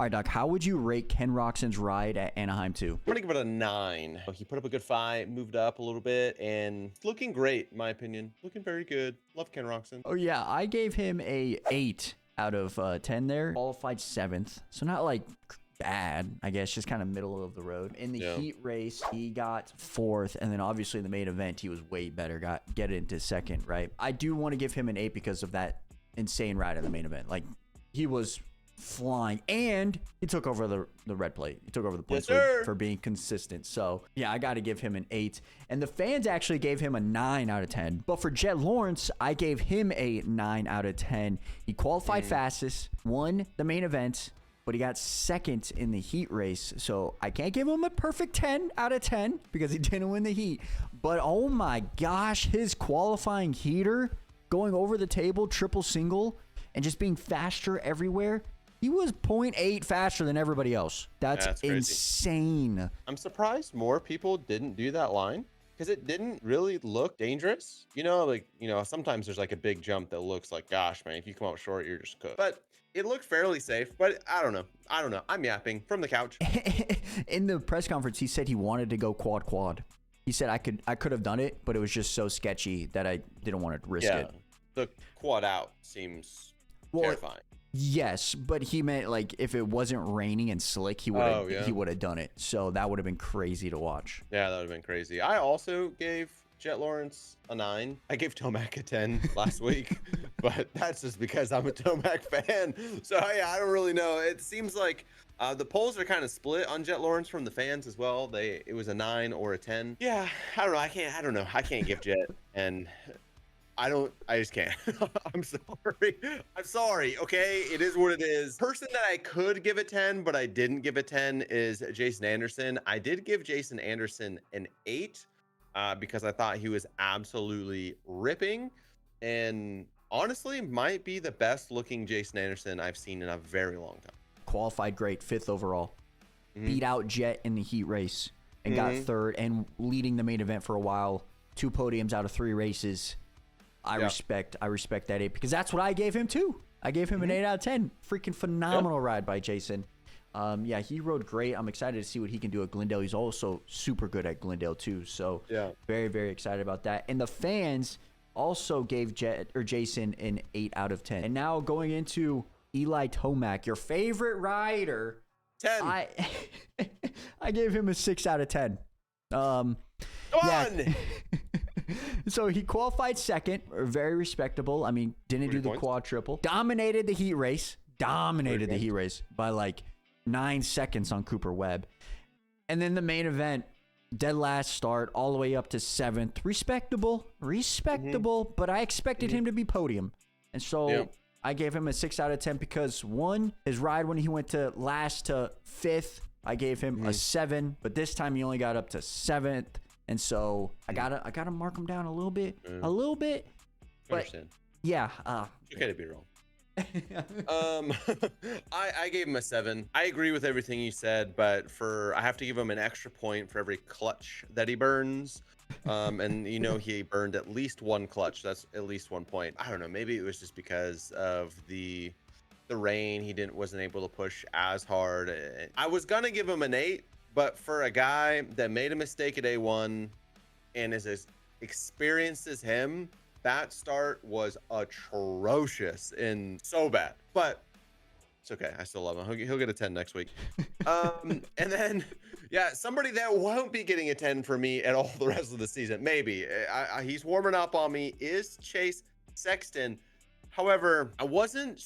All right, Doc, how would you rate Ken Roczen's ride at Anaheim 2? I'm gonna give it a 9. He put up a good fight, moved up a little bit, and it's looking great, in my opinion. Looking very good. Love Ken Roczen. Oh, yeah, I gave him a 8 out of 10 there. Qualified 7th, so not like bad, I guess, just kind of middle of the road. In the heat race, he got 4th, and then obviously the main event, he was way better, get into 2nd, right? I do want to give him an 8 because of that insane ride in the main event. Like, he was flying, and he took over the red plate. He took over the points for being consistent. So yeah, I got to give him an 8. And the fans actually gave him a 9 out of 10. But for Jett Lawrence, I gave him a 9 out of 10. He qualified fastest, won the main event, but he got 2nd in the heat race. So I can't give him a perfect 10 out of 10 because he didn't win the heat. But oh my gosh, his qualifying heater, going over the table, triple single, and just being faster everywhere. He was 0.8 faster than everybody else. That's insane. I'm surprised more people didn't do that line because it didn't really look dangerous. You know, like, sometimes there's like a big jump that looks like, gosh, man, if you come out short, you're just cooked. But it looked fairly safe, but I don't know. I'm yapping from the couch. In the press conference, he said he wanted to go quad. He said, I could have done it, but it was just so sketchy that I didn't want to risk it. The quad out seems terrifying. Yes, but he meant like if it wasn't raining and slick, he would have done it. So that would have been crazy to watch. Yeah, that would have been crazy. I also gave Jett Lawrence a 9. I gave Tomac a 10 last week, but that's just because I'm a Tomac fan. So yeah, I don't really know. It seems like the polls are kind of split on Jett Lawrence from the fans as well. It was a 9 or a 10. Yeah, I don't know. I can't give Jett, and I just can't. I'm sorry. Okay. It is what it is. Person that I could give a 10, but I didn't give a 10 is Jason Anderson. I did give Jason Anderson an 8 because I thought he was absolutely ripping and honestly might be the best looking Jason Anderson I've seen in a very long time. Qualified great, 5th overall. Beat out Jett in the heat race and got 3rd and leading the main event for a while. 2 podiums out of 3 races. I respect that 8 because that's what I gave him too. I gave him an 8 out of 10. Freaking phenomenal ride by Jason. Yeah, he rode great. I'm excited to see what he can do at Glendale. He's also super good at Glendale too. So very, very excited about that. And the fans also gave Jason an 8 out of 10. And now going into Eli Tomac, your favorite rider. 10. I gave him a 6 out of 10. Come on. So he qualified 2nd, very respectable. I mean, didn't do the quad triple. Dominated the heat race. By like 9 seconds on Cooper Webb. And then the main event, dead last start, all the way up to 7th. Respectable, but I expected him to be podium. And so I gave him a 6 out of 10 because 1, his ride when he went to last to 5th, I gave him a 7, but this time he only got up to 7th. And so I gotta mark him down a little bit. But understand. Yeah. Okay to be wrong. I gave him a 7. I agree with everything you said, but I have to give him an extra point for every clutch that he burns. And he burned at least 1 clutch. That's at least 1 point. I don't know. Maybe it was just because of the rain. He wasn't able to push as hard. I was gonna give him an 8. But for a guy that made a mistake at A1 and is as experienced as him, that start was atrocious and so bad. But it's okay. I still love him. He'll get a 10 next week. And then, somebody that won't be getting a 10 for me at all the rest of the season, maybe. He's warming up on me, is Chase Sexton. However, I wasn't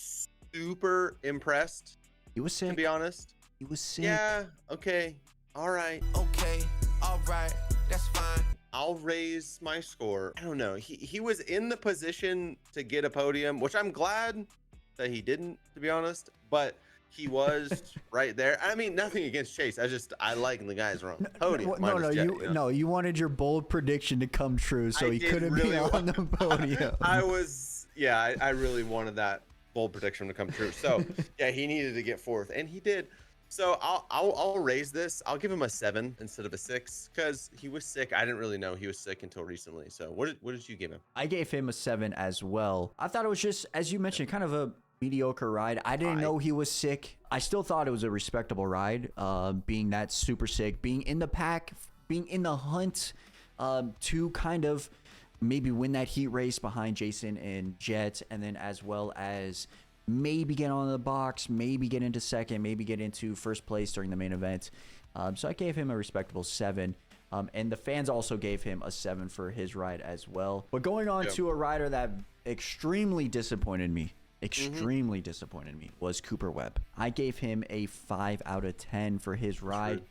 super impressed. He was sick. To be honest. He was sick. Yeah, okay. All right. Okay, all right, that's fine. I'll raise my score. I don't know. He was in the position to get a podium, which I'm glad that he didn't, to be honest. But he was right there. I mean, nothing against Chase. I like the guys wrong. Podium. You wanted your bold prediction to come true, so he couldn't be on the podium. I really wanted that bold prediction to come true. So yeah, he needed to get 4th, and he did. So I'll raise this. I'll give him a 7 instead of a 6 because he was sick. I didn't really know he was sick until recently. So what did you give him? I gave him a 7 as well. I thought it was just, as you mentioned, kind of a mediocre ride. I didn't know he was sick. I still thought it was a respectable ride, being that super sick, being in the pack, being in the hunt, to kind of maybe win that heat race behind Jason and Jett, and then as well as maybe get on the box, maybe get into second, maybe get into first place during the main event. So I gave him a respectable 7. And the fans also gave him a 7 for his ride as well. But going on to a rider that extremely disappointed me was Cooper Webb. I gave him a 5 out of 10 for his ride.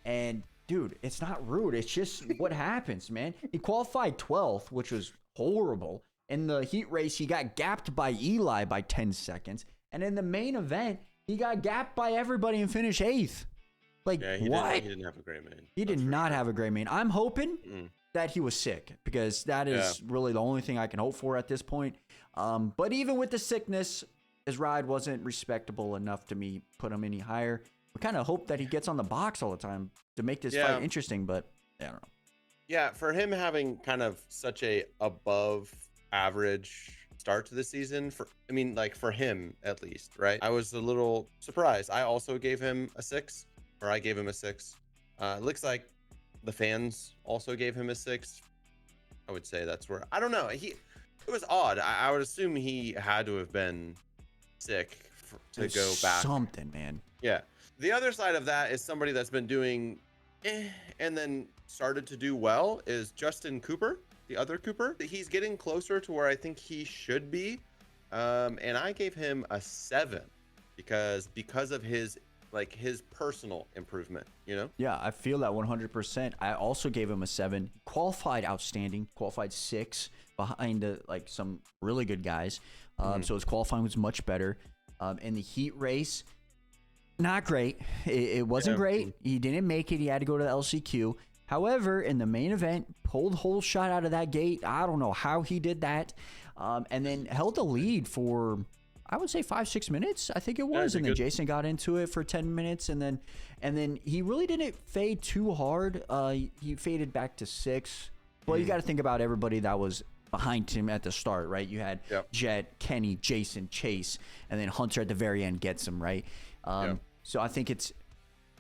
And dude, it's not rude. It's just what happens, man. He qualified 12th, which was horrible. In the heat race, he got gapped by Eli by 10 seconds. And in the main event, he got gapped by everybody and finished 8th. Like, what? He didn't have a great main. He did not have a great main. I'm hoping that he was sick, because that is really the only thing I can hope for at this point. But even with the sickness, his ride wasn't respectable enough to me put him any higher. We kind of hope that he gets on the box all the time to make this fight interesting, but I don't know. Yeah, for him having kind of such a above average start to the season, for him at least, right? I was a little surprised. I also gave him a 6, or I gave him a 6. It looks like the fans also gave him a 6. I would say that's where, I don't know. It was odd. I would assume he had to have been sick to go back. Something, man. Yeah. The other side of that is somebody that's been doing and then started to do well is Justin Cooper, the other Cooper. He's getting closer to where I think he should be. And I gave him a 7 because of his personal improvement, you know? Yeah, I feel that 100%. I also gave him a 7. Qualified outstanding, qualified 6 behind some really good guys. So his qualifying was much better. In the heat race, not great. It wasn't great. He didn't make it. He had to go to the LCQ. However, in the main event, pulled whole shot out of that gate. I don't know how he did that. And then held the lead for, I would say, 5-6 minutes, I think it was. And then Jason got into it for 10 minutes. And then he really didn't fade too hard. He faded back to 6. But you got to think about everybody that was behind him at the start, right? You had Jett, Kenny, Jason, Chase, and then Hunter at the very end gets him, right? So I think it's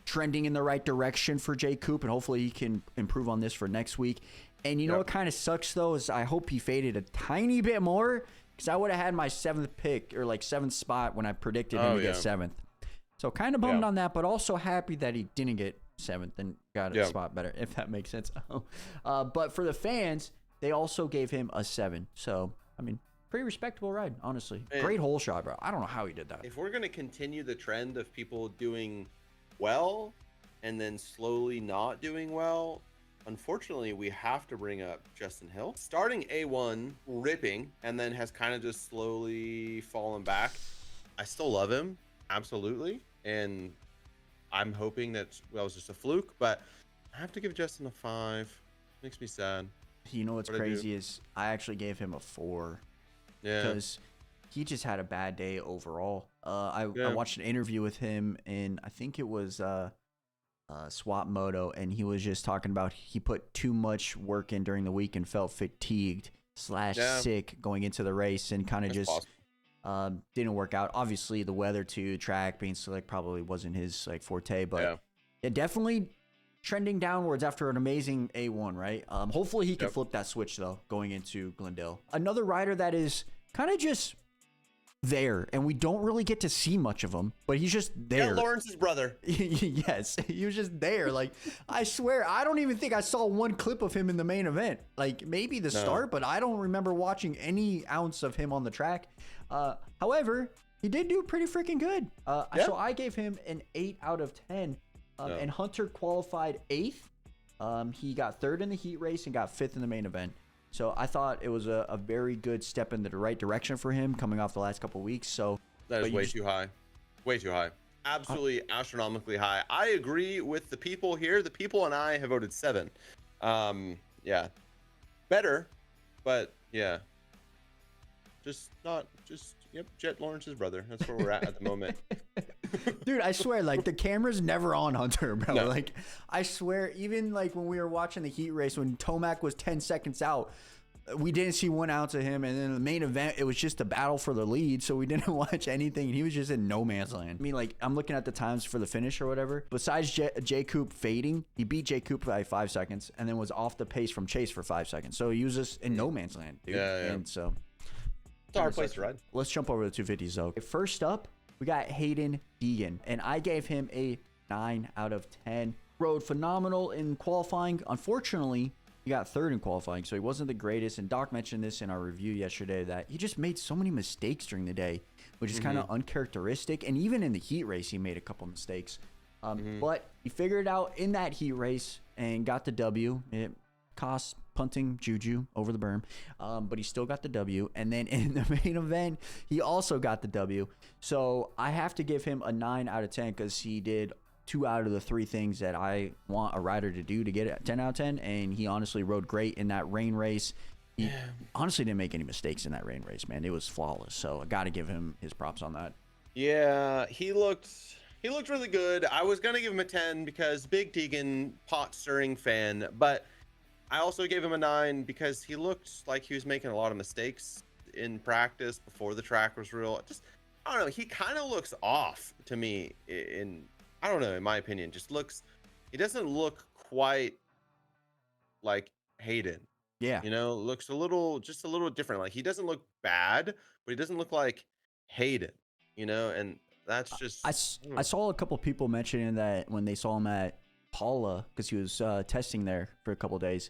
trending in the right direction for Jay Coop, and hopefully he can improve on this for next week. And you know what kind of sucks, though, is I hope he faded a tiny bit more, because I would have had my 7th pick, or 7th spot when I predicted him to get 7th. So kind of bummed on that, but also happy that he didn't get 7th and got a spot better, if that makes sense. But for the fans, they also gave him a 7. So, I mean, pretty respectable ride, honestly. And great hole shot, bro. I don't know how he did that. If we're going to continue the trend of people doing well and then slowly not doing well, unfortunately, we have to bring up Justin Hill. Starting A1 ripping and then has kind of just slowly fallen back. I still love him, absolutely. And I'm hoping that was just a fluke, but I have to give Justin a 5. Makes me sad. You know what's crazy is I actually gave him a 4. Yeah. Because he just had a bad day overall. I watched an interview with him, and I think it was Swap Moto, and he was just talking about he put too much work in during the week and felt fatigued / sick going into the race, and kind of just didn't work out. Obviously, the weather too, track being slick probably wasn't his forte, but it definitely trending downwards after an amazing A1, right? Hopefully he can flip that switch, though, going into Glendale. Another rider that is kind of just there, and we don't really get to see much of him, but he's just there. Jett Lawrence's brother. Yes, he was just there. I swear, I don't even think I saw one clip of him in the main event. Maybe the start, but I don't remember watching any ounce of him on the track. However, he did do pretty freaking good. So I gave him an 8 out of 10. And Hunter qualified 8th. He got 3rd in the heat race and got 5th in the main event. So I thought it was a very good step in the right direction for him coming off the last couple of weeks. So that is way too high. Way too high. Absolutely astronomically high. I agree with the people here. The people and I have voted 7. Better, but Jett Lawrence's brother. That's where we're at the moment. Dude, I swear, the camera's never on Hunter, bro. No. I swear, even when we were watching the heat race when Tomac was 10 seconds out, we didn't see 1 ounce of him. And then the main event, it was just a battle for the lead. So we didn't watch anything. He was just in no man's land. I mean, like, I'm looking at the times for the finish or whatever. Besides J. Coop fading, he beat J. Coop by 5 seconds and then was off the pace from Chase for 5 seconds. So he was just in no man's land, dude. Yeah. And so it's a hard place to ride. Let's jump over the 250s though. First up, we got Haiden Deegan, and I gave him a 9 out of 10. Rode phenomenal in qualifying. Unfortunately, he got 3rd in qualifying, so he wasn't the greatest. And Doc mentioned this in our review yesterday that he just made so many mistakes during the day, which is kind of uncharacteristic. And even in the heat race, he made a couple mistakes. But he figured it out in that heat race and got the W. It cost punting Juju over the berm, but he still got the W. And then in the main event, he also got the W. So I have to give him a 9 out of 10 because he did 2 out of the 3 things that I want a rider to do to get it 10 out of 10. And he honestly rode great in that rain race. He honestly didn't make any mistakes in that rain race, man. It was flawless. So I got to give him his props on that. Yeah, he looked really good. I was gonna give him a 10 because big Deegan pot stirring fan, but I also gave him a 9 because he looked like he was making a lot of mistakes in practice before the track was real. I don't know. He kind of looks off to me I don't know, in my opinion, he doesn't look quite like Haiden. Yeah. Looks a little different. Like he doesn't look bad, but he doesn't look like Haiden, and that's just. I saw a couple people mentioning that when they saw him at Paula, because he was testing there for a couple of days,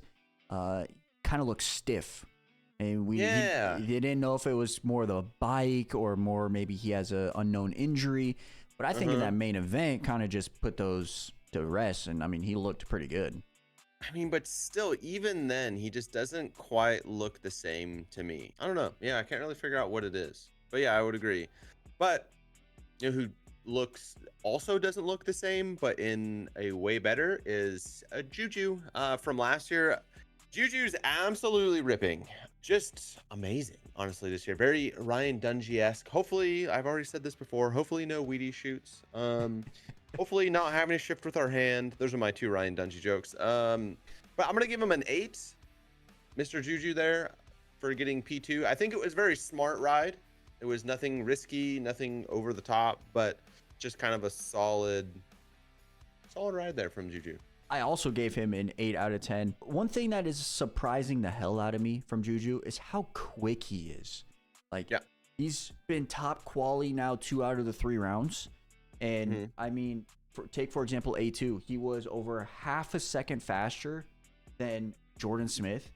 kind of looked stiff. And he didn't know if it was more the bike or more maybe he has a unknown injury. But I think in that main event, kind of just put those to rest. And I mean, he looked pretty good. I mean, but still, even then, he just doesn't quite look the same to me. I don't know. Yeah, I can't really figure out what it is. But yeah, I would agree. But who also doesn't look the same, but in a way better is Juju from last year. Juju's absolutely ripping. Just amazing, honestly, this year. Very Ryan Dungey-esque. Hopefully, I've already said this before, hopefully no weedy shoots. Hopefully not having to shift with our hand. Those are my 2 Ryan Dungey jokes. But I'm going to give him an 8, Mr. Juju there, for getting P2. I think it was a very smart ride. It was nothing risky, nothing over the top, but just kind of a solid ride there from Juju. I also gave him an 8 out of 10. One thing that is surprising the hell out of me from Juju is how quick he is. Like, he's been top quality now 2 out of the 3 rounds. And I mean, for example, A2, he was over half a second faster than Jordon Smith.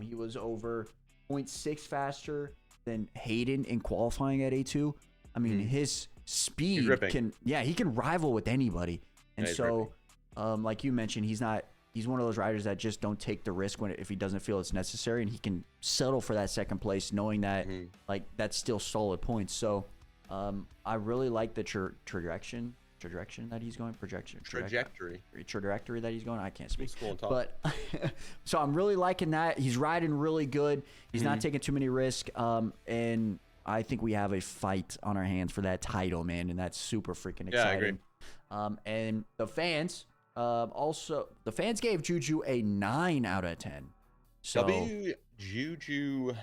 He was over 0.6 faster than Haiden in qualifying at A2. I mean, his speed he can rival with anybody. And so, like you mentioned, he's one of those riders that just don't take the risk if he doesn't feel it's necessary, and he can settle for that second place knowing that like that's still solid points. So I really like the trajectory that he's going. Trajectory that he's going. I can't speak. But so I'm really liking that. He's riding really good. He's not taking too many risks. And I think we have a fight on our hands for that title, man, and that's super freaking exciting. Yeah, I agree. And the fans gave Juju a 9 out of 10. So Juju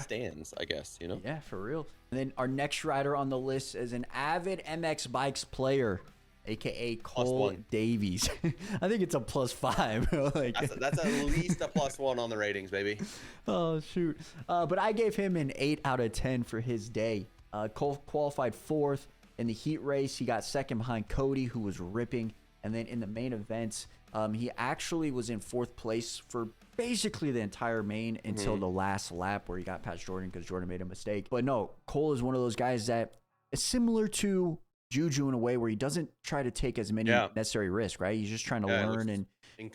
stands, I guess, Yeah, for real. And then our next rider on the list is an avid MX Bikes player, aka Cole Davies. I think it's a +5. Like, that's at least a +1 on the ratings, baby. Oh shoot! But I gave him an 8 out of 10 for his day. Cole qualified 4th in the heat race. He got 2nd behind Coty, who was ripping. And then in the main events, he actually was in 4th place for basically the entire main until the last lap where he got past Jordan because Jordan made a mistake. But no, Cole is one of those guys that is similar to Juju in a way where he doesn't try to take as many necessary risks, right? He's just trying to learn and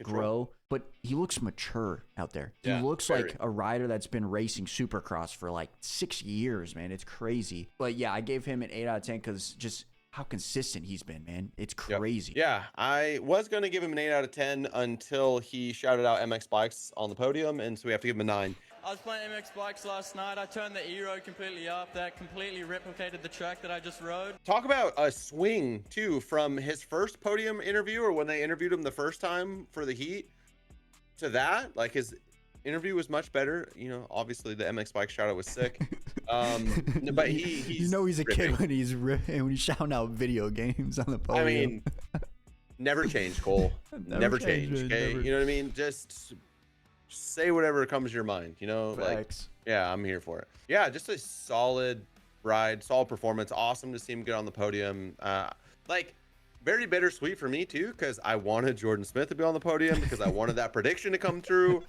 grow. But he looks mature out there. He looks like a rider that's been racing Supercross for like 6 years, man. It's crazy. But yeah, I gave him an 8 out of 10 because just how consistent he's been, man. It's crazy. Yeah, I was going to give him an 8 out of 10 until he shouted out MX Bikes on the podium, and so we have to give him a 9. I was playing MX Bikes last night. I turned the E-Road completely up. That completely replicated the track that I just rode. Talk about a swing, too, from his first podium interview or when they interviewed him the first time for the heat to that. Like, interview was much better. You know, obviously the MX bike shout out was sick. But he's you know he's a ripping. kid when he's shouting out video games on the podium. I mean, never change, Cole. never change. man, Okay, never. you know what I mean? Just say whatever comes to your mind. You know, Facts. like yeah, I'm here for it. Yeah, just a solid ride, solid performance. Awesome to see him get on the podium. Like very bittersweet for me too, because I wanted Jordon Smith to be on the podium because I wanted that prediction to come true.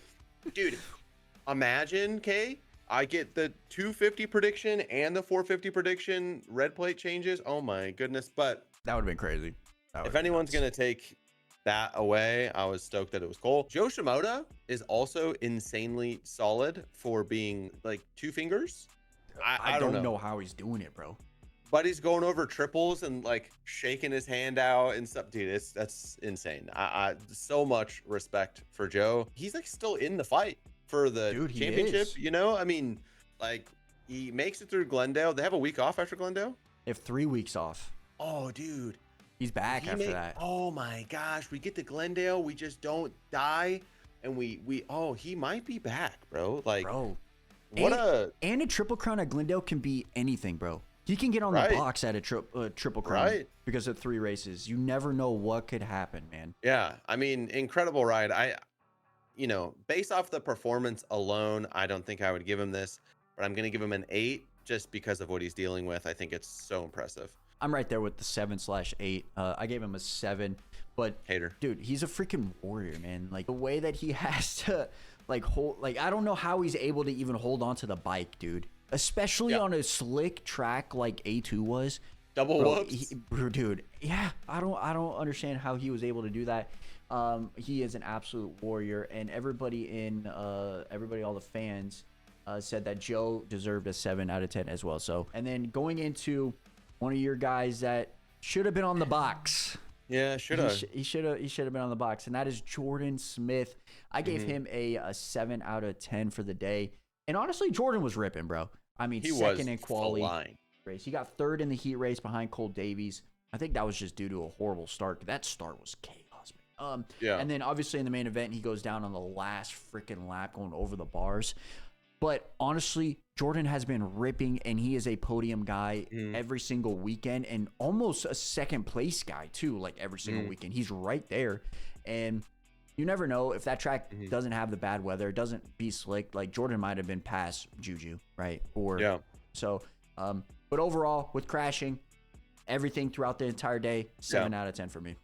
Dude, imagine, Kay, I get the 250 prediction and the 450 prediction, red plate changes. Oh my goodness. But That would have been crazy. if anyone's going to take that away, I was stoked that it was Cole. Joe Shimoda is also insanely solid for being like two fingers. I don't know how he's doing it, bro. But he's going over triples and like shaking his hand out and stuff. Dude, that's insane. I so much respect for Joe. He's like still in the fight for the championship. Is. You know, I mean, like he makes it through Glendale. They have a week off after Glendale. They have 3 weeks off. Oh, dude. He's back after that. Oh my gosh, we get to Glendale. We just don't die. And he might be back, bro. Like, Bro. and a triple crown at Glendale can be anything, bro. He can get on the box at a triple crown because of 3 races. You never know what could happen, man. Yeah, I mean, incredible ride. You know, based off the performance alone, I don't think I would give him this, but I'm going to give him an 8 just because of what he's dealing with. I think it's so impressive. I'm right there with the 7/8. I gave him a 7, but Hater. Dude, he's a freaking warrior, man. Like the way that he has to I don't know how he's able to even hold on to the bike, dude. Especially on a slick track like A2 was. Double whoops. Dude, yeah, I don't understand how he was able to do that. He is an absolute warrior, and all the fans said that Joe deserved a 7 out of 10 as well. So, and then going into one of your guys that should have been on the box. Yeah, should have. He should have been on the box, and that is Jordon Smith. I gave him a 7 out of 10 for the day. And honestly, Jordon was ripping, bro. I mean, second in quality race. He got 3rd in the heat race behind Cole Davies. I think that was just due to a horrible start. That start was chaos, man. Yeah. And then obviously in the main event, he goes down on the last freaking lap going over the bars. But honestly, Jordon has been ripping, and he is a podium guy every single weekend, and almost a second place guy too, like every single weekend. He's right there. And you never know if that track doesn't have the bad weather, doesn't be slick. Like Jordon might have been past Juju, right? So, but overall, with crashing, everything throughout the entire day, 7 out of 10 for me.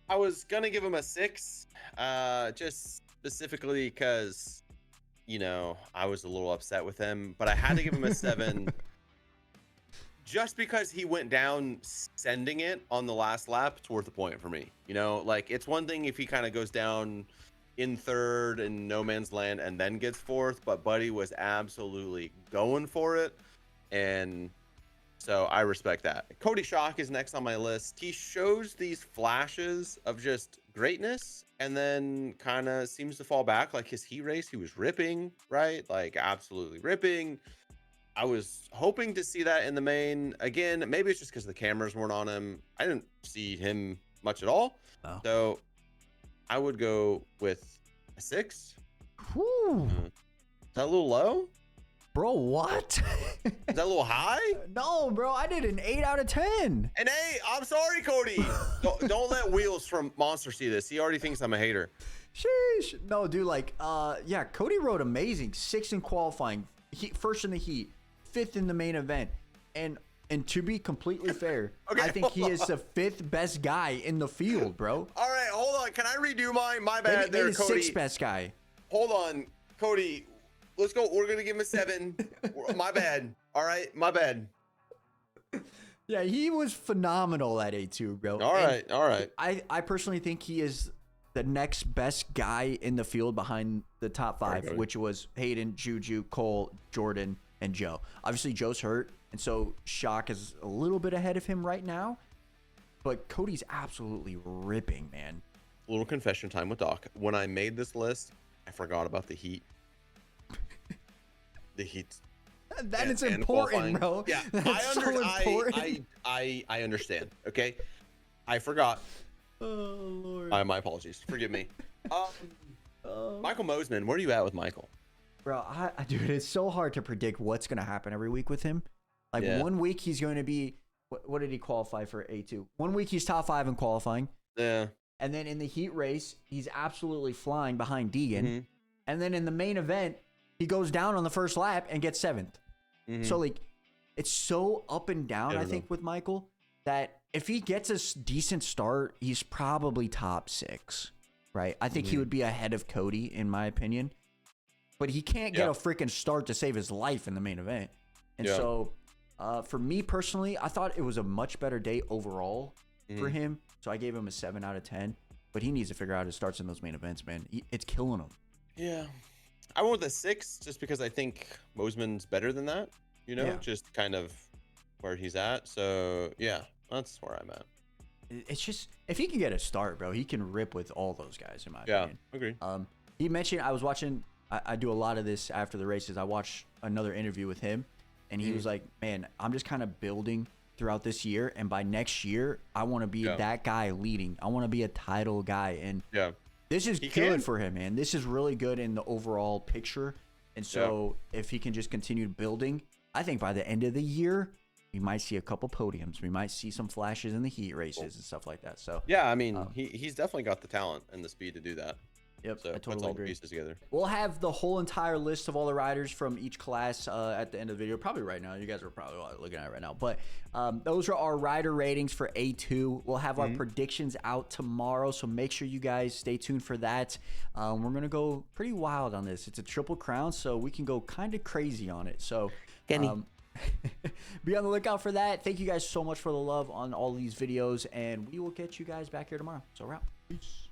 I was gonna give him a 6, just specifically because, you know, I was a little upset with him, but I had to give him a 7. Just because he went down sending it on the last lap, it's worth a point for me. You know, like it's one thing if he kind of goes down in 3rd in no man's land and then gets 4th, but Buddy was absolutely going for it. And so I respect that. Coty Schock is next on my list. He shows these flashes of just greatness and then kind of seems to fall back. Like his heat race, he was ripping, right? Like absolutely ripping. I was hoping to see that in the main. Again, maybe it's just because the cameras weren't on him. I didn't see him much at all. Oh. So I would go with a 6. Whew. Is that a little low? Bro, what? Is that a little high? No, bro, I did an 8 out of 10. And hey, I'm sorry, Cody. don't let Wheels from Monster see this. He already thinks I'm a hater. Sheesh. No, dude, like, yeah, Cody rode amazing. 6th in qualifying, 1st in the heat, 5th in the main event. And to be completely fair, Okay, I think he is the 5th best guy in the field, bro. All right, hold on. Can I redo mine? My bad Maybe there, Cody. 6th best guy. Hold on, Cody. Let's go. We're going to give him a 7. My bad. All right, my bad. Yeah, he was phenomenal at A2, bro. All right, all right. I personally think he is the next best guy in the field behind the top 5, which was Haiden, Juju, Cole, Jordon, and Joe. Obviously, Joe's hurt, and so Schock is a little bit ahead of him right now. But Cody's absolutely ripping, man. A little confession time with Doc. When I made this list, I forgot about the heat. The heat. That is important, bro. Yeah, That's so important. I understand. Okay, I forgot. Oh Lord. My apologies. Forgive me. Michael Mosiman, where are you at with Michael? Bro, dude, it's so hard to predict what's going to happen every week with him. Like, one week he's going to be, what did he qualify for A2? One week he's top 5 in qualifying. Yeah. And then in the heat race, he's absolutely flying behind Deegan. And then in the main event, he goes down on the first lap and gets 7th. So, like, it's so up and down, I think, with Michael, that if he gets a decent start, he's probably top 6, right? I think he would be ahead of Coty, in my opinion. But he can't get a freaking start to save his life in the main event. And so, for me personally, I thought it was a much better day overall for him. So I gave him a 7 out of 10. But he needs to figure out his starts in those main events, man. It's killing him. Yeah. I went with a 6 just because I think Mosiman's better than that. You know, just kind of where he's at. So, yeah, that's where I'm at. It's just, if he can get a start, bro, he can rip with all those guys, in my opinion. Yeah, agreed. He mentioned, I was watching, I do a lot of this after the races. I watched another interview with him, and he was like, man, I'm just kind of building throughout this year, and by next year, I want to be that guy leading. I want to be a title guy, and this is good for him, man. This is really good in the overall picture, and so if he can just continue building, I think by the end of the year, we might see a couple podiums. We might see some flashes in the heat races and stuff like that. So yeah, I mean, he's definitely got the talent and the speed to do that. Yep, so I totally all agree. The pieces together. We'll have the whole entire list of all the riders from each class at the end of the video. Probably right now. You guys are probably looking at it right now. But those are our rider ratings for A2. We'll have our predictions out tomorrow, so make sure you guys stay tuned for that. We're going to go pretty wild on this. It's a triple crown, so we can go kind of crazy on it. So be on the lookout for that. Thank you guys so much for the love on all these videos, and we will get you guys back here tomorrow. So we're out. Peace.